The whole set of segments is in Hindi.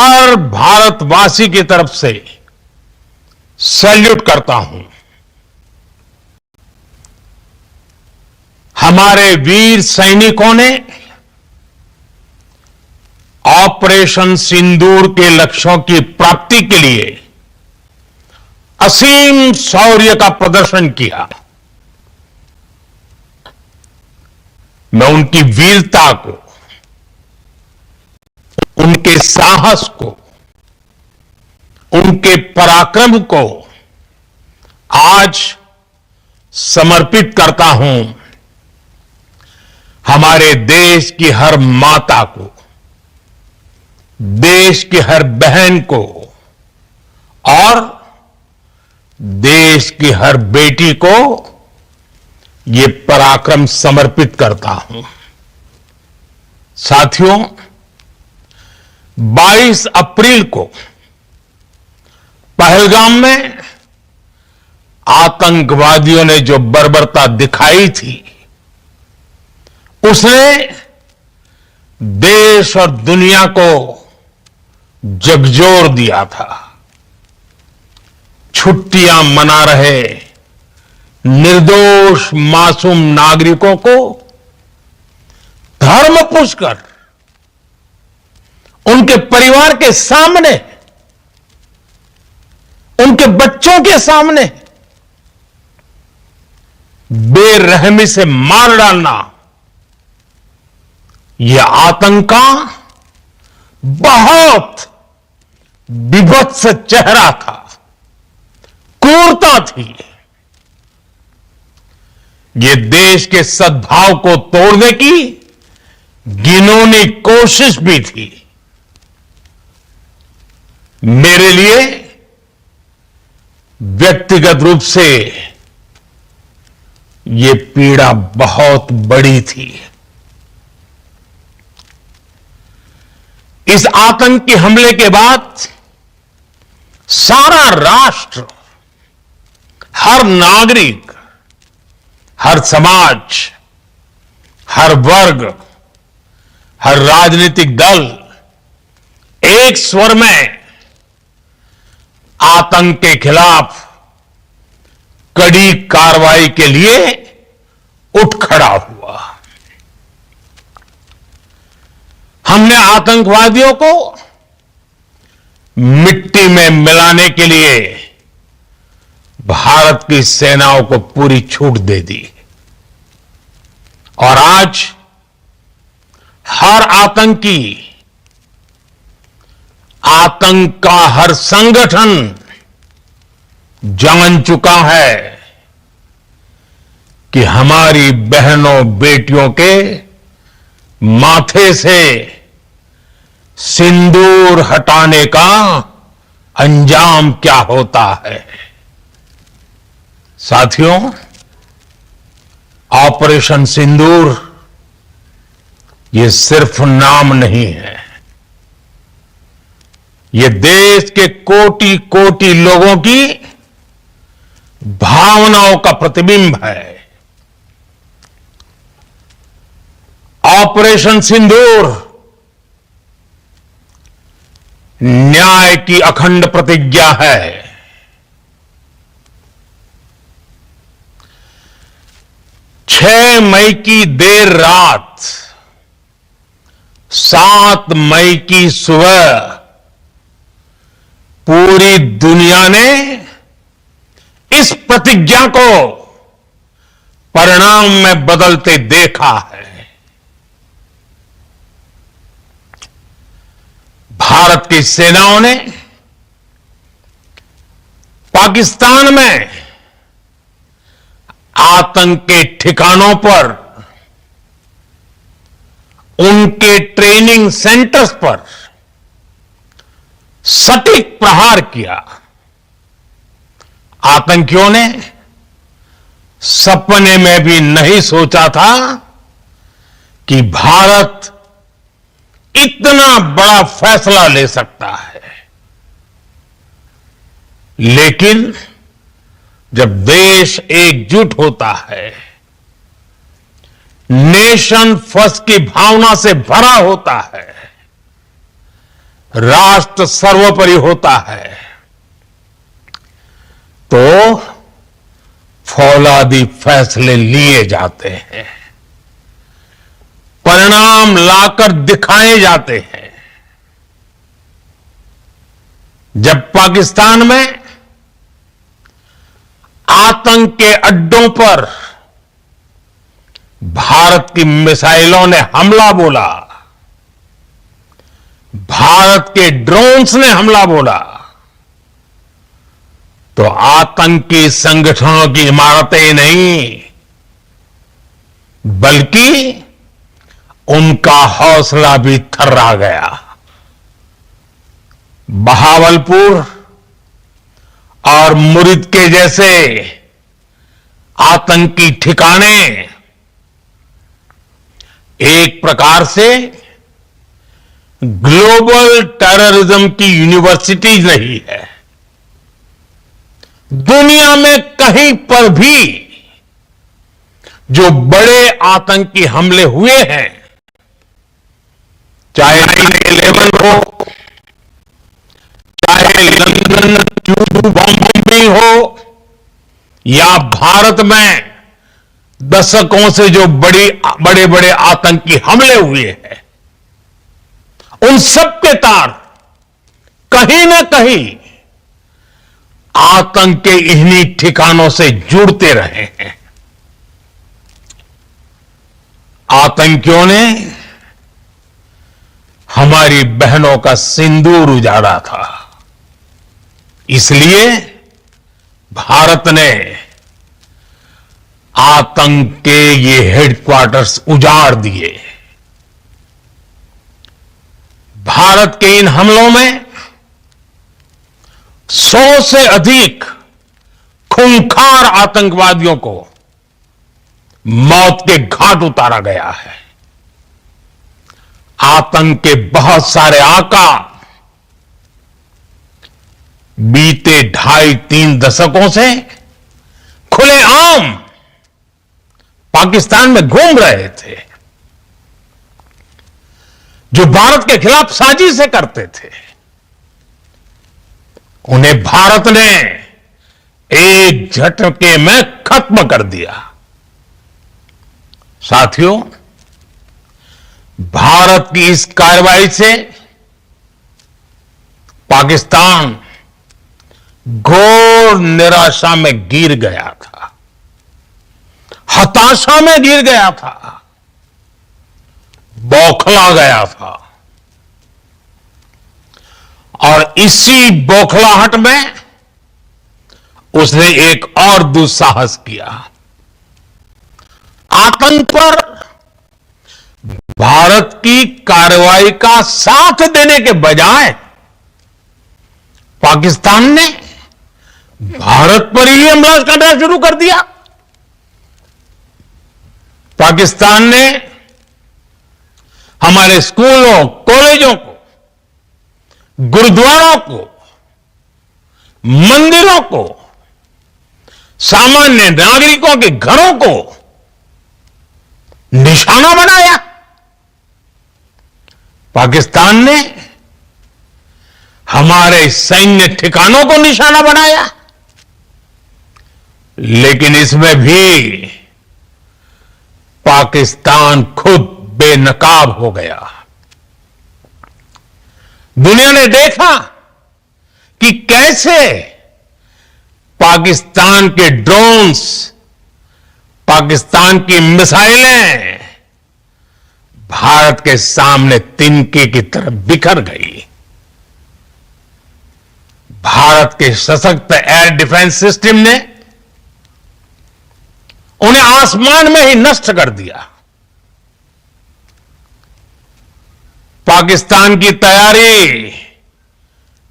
हर भारतवासी की तरफ से सैल्यूट करता हूं। हमारे वीर सैनिकों ने ऑपरेशन सिंदूर के लक्ष्यों की प्राप्ति के लिए असीम शौर्य का प्रदर्शन किया। मैं उनकी वीरता को, उनके साहस को, उनके पराक्रम को आज समर्पित करता हूं। हमारे देश की हर माता को, देश की हर बहन को और देश की हर बेटी को ये पराक्रम समर्पित करता हूं। साथियों, 22 अप्रैल को पहलगाम में आतंकवादियों ने जो बर्बरता दिखाई थी, उसने देश और दुनिया को झकझोर दिया था। छुट्टियां मना रहे निर्दोष मासूम नागरिकों को धर्म पूछकर उनके परिवार के सामने, उनके बच्चों के सामने बेरहमी से मार डालना, यह आतंक का बहुत विभत्स चेहरा था, क्रूरता थी। ये देश के सद्भाव को तोड़ने की घिनौनी कोशिश भी थी। मेरे लिए व्यक्तिगत रूप से ये पीड़ा बहुत बड़ी थी। इस आतंकी हमले के बाद सारा राष्ट्र, हर नागरिक, हर समाज, हर वर्ग, हर राजनीतिक दल एक स्वर में आतंक के खिलाफ कड़ी कार्रवाई के लिए उठ खड़ा हुआ। हमने आतंकवादियों को मिट्टी में मिलाने के लिए भारत की सेनाओं को पूरी छूट दे दी और आज हर आतंकी, आतंक का हर संगठन जान चुका है कि हमारी बहनों बेटियों के माथे से सिंदूर हटाने का अंजाम क्या होता है। साथियों, ऑपरेशन सिंदूर ये सिर्फ नाम नहीं है, ये देश के कोटि कोटि लोगों की भावनाओं का प्रतिबिंब है। ऑपरेशन सिंदूर न्याय की अखंड प्रतिज्ञा है। 6 मई की देर रात, 7 मई की सुबह पूरी दुनिया ने इस प्रतिज्ञा को परिणाम में बदलते देखा है। भारत की सेनाओं ने पाकिस्तान में आतंक के ठिकानों पर, उनके ट्रेनिंग सेंटर्स पर सटीक प्रहार किया। आतंकियों ने सपने में भी नहीं सोचा था कि भारत इतना बड़ा फैसला ले सकता है। लेकिन जब देश एकजुट होता है, नेशन फर्स्ट की भावना से भरा होता है, राष्ट्र सर्वोपरि होता है तो फौलादी फैसले लिए जाते हैं, परिणाम लाकर दिखाए जाते हैं। जब पाकिस्तान में आतंक के अड्डों पर भारत की मिसाइलों ने हमला बोला, भारत के ड्रोन्स ने हमला बोला, तो आतंकी संगठनों की इमारतें नहीं बल्कि उनका हौसला भी थर्रा गया। बहावलपुर और मुरिद के जैसे आतंकी ठिकाने एक प्रकार से ग्लोबल टेररिज्म की यूनिवर्सिटीज नहीं है। दुनिया में कहीं पर भी जो बड़े आतंकी हमले हुए हैं, चाहे 9/11 हो, चाहे लंदन ट्यूब बॉम्बिंग हो, या भारत में दशकों से जो बड़े बड़े आतंकी हमले हुए हैं, उन सब के तार कहीं ना कहीं आतंक के इन्हीं ठिकानों से जुड़ते रहे हैं। आतंकियों ने हमारी बहनों का सिंदूर उजाड़ा था, इसलिए भारत ने आतंक के ये हेडक्वार्टर्स उजाड़ दिए। भारत के इन हमलों में 100 से अधिक खूंखार आतंकवादियों को मौत के घाट उतारा गया है। आतंक के बहुत सारे आका बीते 2.5-3 दशकों से खुलेआम पाकिस्तान में घूम रहे थे, जो भारत के खिलाफ साजिशें करते थे। उन्हें भारत ने एक झटके में खत्म कर दिया। साथियों, भारत की इस कार्रवाई से पाकिस्तान घोर निराशा में गिर गया था, हताशा में गिर गया था, बौखला गया था। और इसी बौखलाहट में उसने एक और दुस्साहस किया। आतंक पर भारत की कार्रवाई का साथ देने के बजाय पाकिस्तान ने भारत पर ही हमला करना शुरू कर दिया। पाकिस्तान ने हमारे स्कूलों, कॉलेजों को, गुरुद्वारों को, मंदिरों को, सामान्य नागरिकों के घरों को निशाना बनाया। पाकिस्तान ने हमारे सैन्य ठिकानों को निशाना बनाया। लेकिन इसमें भी पाकिस्तान खुद बेनकाब हो गया। दुनिया ने देखा कि कैसे पाकिस्तान के ड्रोन्स, पाकिस्तान की मिसाइलें भारत के सामने तिनके की तरह बिखर गई। भारत के सशक्त एयर डिफेंस सिस्टम ने उन्हें आसमान में ही नष्ट कर दिया। पाकिस्तान की तैयारी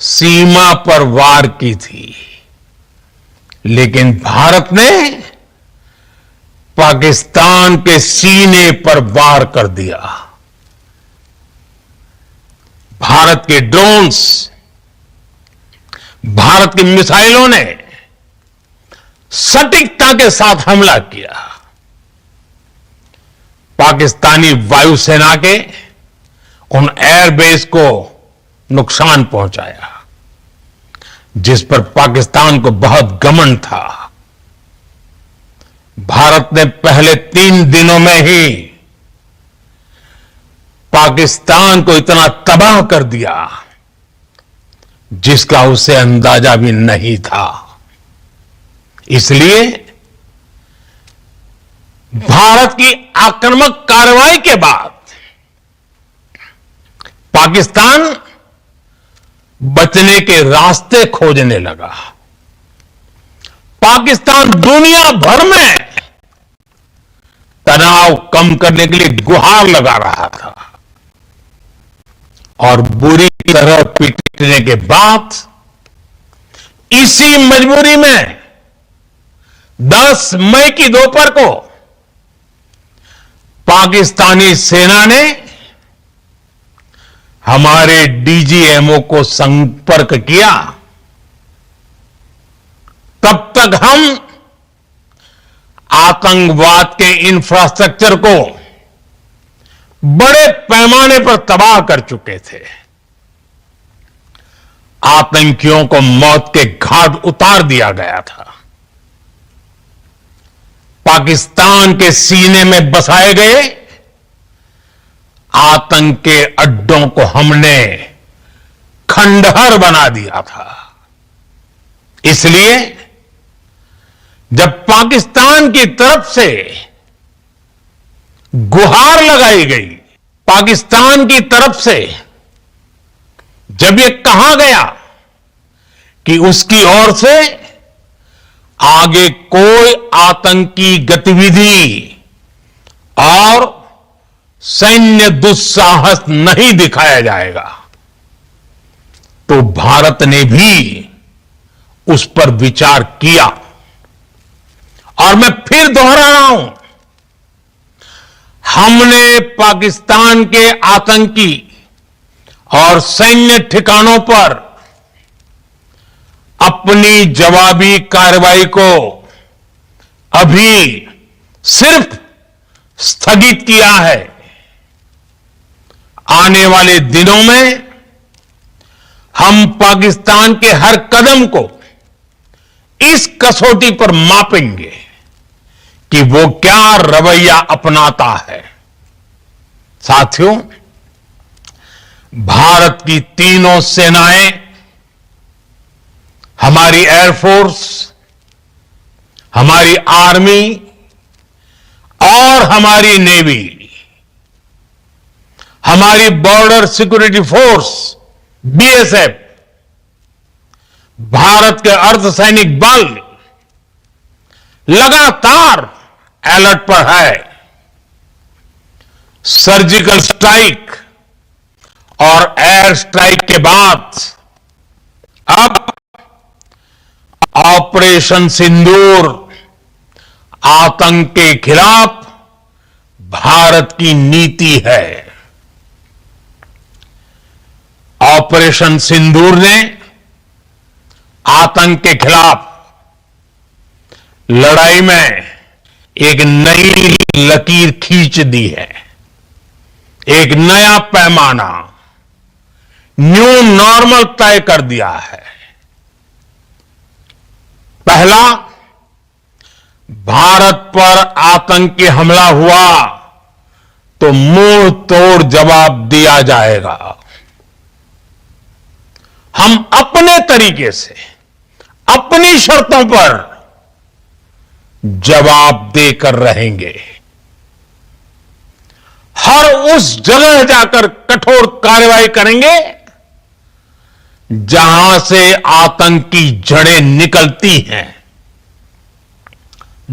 सीमा पर वार की थी, लेकिन भारत ने पाकिस्तान के सीने पर वार कर दिया। भारत के ड्रोन्स, भारत की मिसाइलों ने सटीकता के साथ हमला किया। पाकिस्तानी वायुसेना के उन एयरबेस को नुकसान पहुंचाया, जिस पर पाकिस्तान को बहुत घमंड था। भारत ने पहले 3 दिनों में ही पाकिस्तान को इतना तबाह कर दिया जिसका उसे अंदाजा भी नहीं था। इसलिए भारत की आक्रामक कार्रवाई के बाद पाकिस्तान बचने के रास्ते खोजने लगा। पाकिस्तान दुनिया भर में तनाव कम करने के लिए गुहार लगा रहा था और बुरी तरह पीटने के बाद इसी मजबूरी में 10 मई की दोपहर को पाकिस्तानी सेना ने हमारे डीजीएमओ को संपर्क किया। तब तक हम आतंकवाद के इंफ्रास्ट्रक्चर को बड़े पैमाने पर तबाह कर चुके थे। आतंकियों को मौत के घाट उतार दिया गया था। पाकिस्तान के सीने में बसाए गए आतंक के अड्डों को हमने खंडहर बना दिया था। इसलिए जब पाकिस्तान की तरफ से गुहार लगाई गई, पाकिस्तान की तरफ से जब यह कहा गया कि उसकी ओर से आगे कोई आतंकी गतिविधि और सैन्य दुस्साहस नहीं दिखाया जाएगा, तो भारत ने भी उस पर विचार किया। और मैं फिर दोहरा रहा हूं, हमने पाकिस्तान के आतंकी और सैन्य ठिकानों पर अपनी जवाबी कार्रवाई को अभी सिर्फ स्थगित किया है। आने वाले दिनों में हम पाकिस्तान के हर कदम को इस कसौटी पर मापेंगे कि वो क्या रवैया अपनाता है। साथियों, भारत की तीनों सेनाएं, हमारी एयरफोर्स, हमारी आर्मी और हमारी नेवी, हमारी border security force BSF, Bharat के अर्धसैनिक बल लगातार अलर्ट पर है। सर्जिकल स्ट्राइक और एयर स्ट्राइक के बाद अब ऑपरेशन सिंदूर आतंक के खिलाफ भारत की नीति है। ऑपरेशन सिंदूर ने आतंक के खिलाफ लड़ाई में एक नई लकीर खींच दी है। एक नया पैमाना, न्यू नॉर्मल तय कर दिया है। पहला, भारत पर आतंकी हमला हुआ तो मुंह तोड़ जवाब दिया जाएगा। हम अपने तरीके से, अपनी शर्तों पर जवाब देकर रहेंगे। हर उस जगह जाकर कठोर कार्रवाई करेंगे जहां से आतंक की जड़ें निकलती हैं।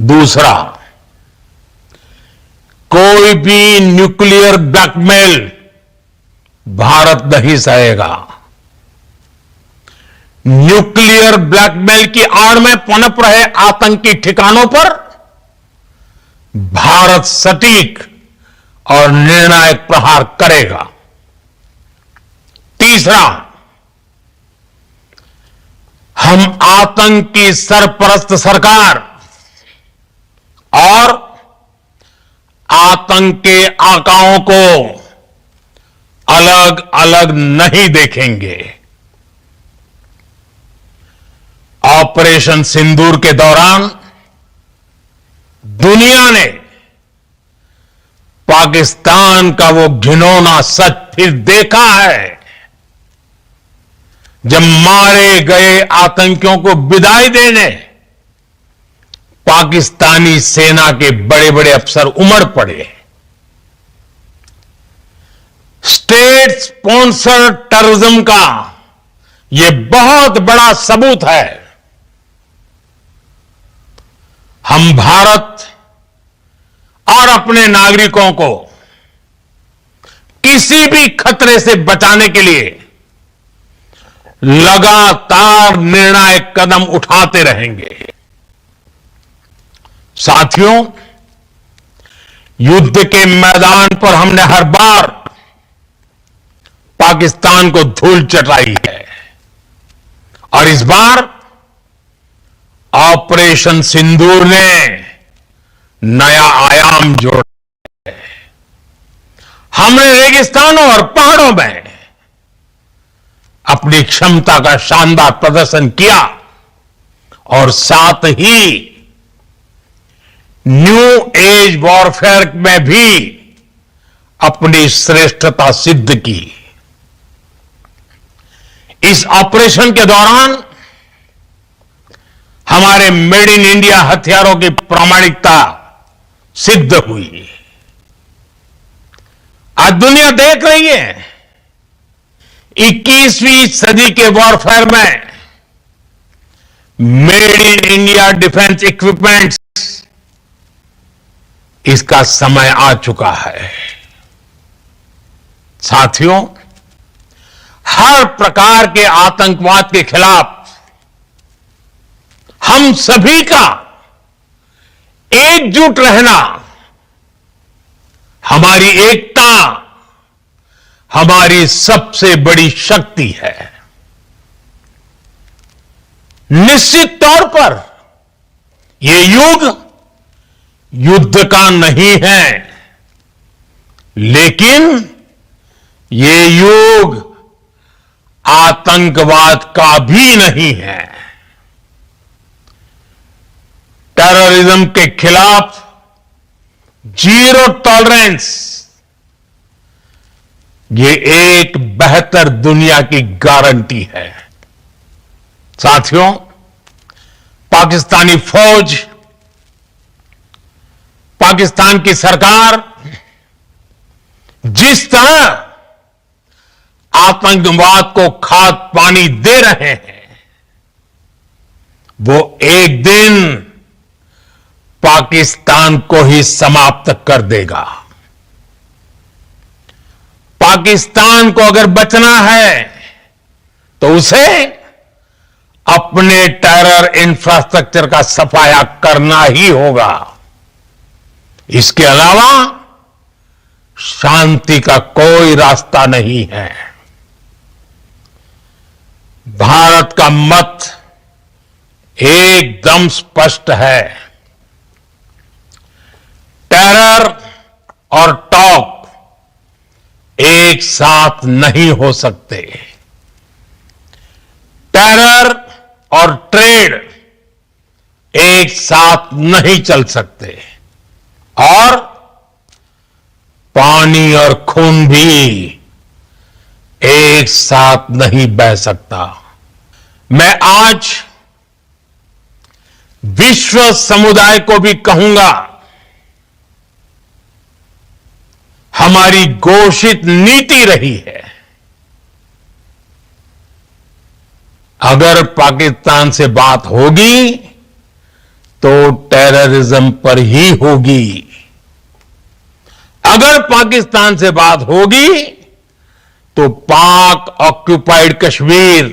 दूसरा, कोई भी न्यूक्लियर ब्लैकमेल भारत नहीं सहेगा। न्यूक्लियर ब्लैकमेल की आड़ में पनप रहे आतंकी ठिकानों पर भारत सटीक और निर्णायक प्रहार करेगा। तीसरा, हम आतंक की सरपरस्त सरकार और आतंक के आकाओं को अलग अलग नहीं देखेंगे। ऑपरेशन सिंदूर के दौरान दुनिया ने पाकिस्तान का वो घिनौना सच फिर देखा है, जब मारे गए आतंकियों को विदाई देने पाकिस्तानी सेना के बड़े बड़े अफसर उमड़ पड़े। स्टेट स्पॉन्सर्ड टेररिज्म का यह बहुत बड़ा सबूत है। हम भारत और अपने नागरिकों को किसी भी खतरे से बचाने के लिए लगातार निर्णायक कदम उठाते रहेंगे। साथियों, युद्ध के मैदान पर हमने हर बार पाकिस्तान को धूल चटाई है और इस बार ऑपरेशन सिंदूर ने नया आयाम जोड़ा है। हमने रेगिस्तानों और पहाड़ों में अपनी क्षमता का शानदार प्रदर्शन किया और साथ ही न्यू एज वॉरफेयर में भी अपनी श्रेष्ठता सिद्ध की। इस ऑपरेशन के दौरान हमारे मेड इन इंडिया हथियारों की प्रामाणिकता सिद्ध हुई। आज दुनिया देख रही है 21वीं सदी के वॉरफेयर में made in India defence equipments, इसका समय आ चुका है। साथियों, हर प्रकार के आतंकवाद के खिलाफ हम सभी का एकजुट रहना, हमारी एकता हमारी सबसे बड़ी शक्ति है। निश्चित तौर पर यह युग युद्ध का नहीं है, लेकिन ये युग आतंकवाद का भी नहीं है। टेररिज्म के खिलाफ जीरो टॉलरेंस, ये एक बेहतर दुनिया की गारंटी है। साथियों, पाकिस्तानी फौज, पाकिस्तान की सरकार जिस तरह आतंकवाद को खाद पानी दे रहे हैं, वो एक दिन पाकिस्तान को ही समाप्त कर देगा। पाकिस्तान को अगर बचना है तो उसे अपने टेरर इंफ्रास्ट्रक्चर का सफाया करना ही होगा। इसके अलावा शांति का कोई रास्ता नहीं है। भारत का मत एकदम स्पष्ट है। टेरर और टॉक एक साथ नहीं हो सकते। टेरर और ट्रेड एक साथ नहीं चल सकते और पानी और खून भी एक साथ नहीं बह सकता। मैं आज विश्व समुदाय को भी कहूंगा, हमारी घोषित नीति रही है, अगर पाकिस्तान से बात होगी तो टेररिज्म पर ही होगी। अगर पाकिस्तान से बात होगी तो पाक ऑक्यूपाइड कश्मीर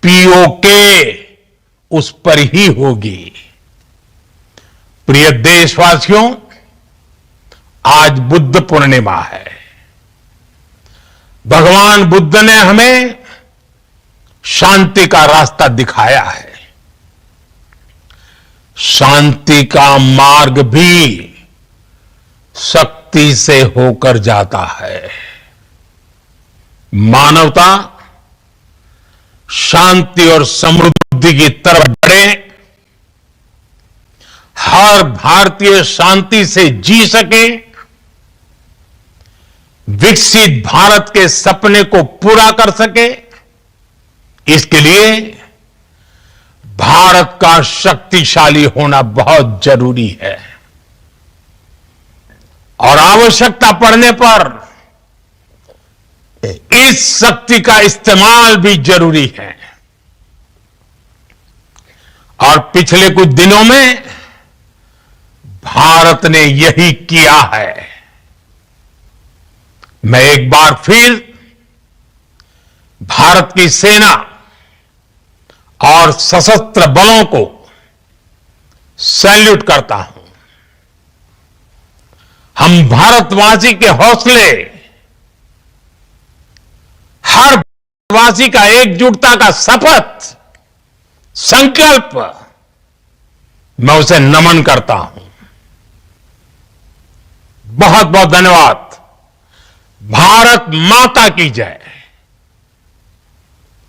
पीओके उस पर ही होगी। प्रिय देशवासियों, आज बुद्ध पूर्णिमा है। भगवान बुद्ध ने हमें शांति का रास्ता दिखाया है। शांति का मार्ग भी शक्ति से होकर जाता है। मानवता शांति और समृद्धि की तरफ बढ़े, हर भारतीय शांति से जी सके, विकसित भारत के सपने को पूरा कर सके, इसके लिए भारत का शक्तिशाली होना बहुत जरूरी है। और आवश्यकता पड़ने पर इस शक्ति का इस्तेमाल भी जरूरी है। और पिछले कुछ दिनों में भारत ने यही किया है। मैं एक बार फिर भारत की सेना और सशस्त्र बलों को सैल्यूट करता हूं। हम भारतवासी के हौसले, हर भारतवासी का एकजुटता का शपथ, संकल्प, मैं उसे नमन करता हूं। बहुत बहुत धन्यवाद। भारत माता की जय।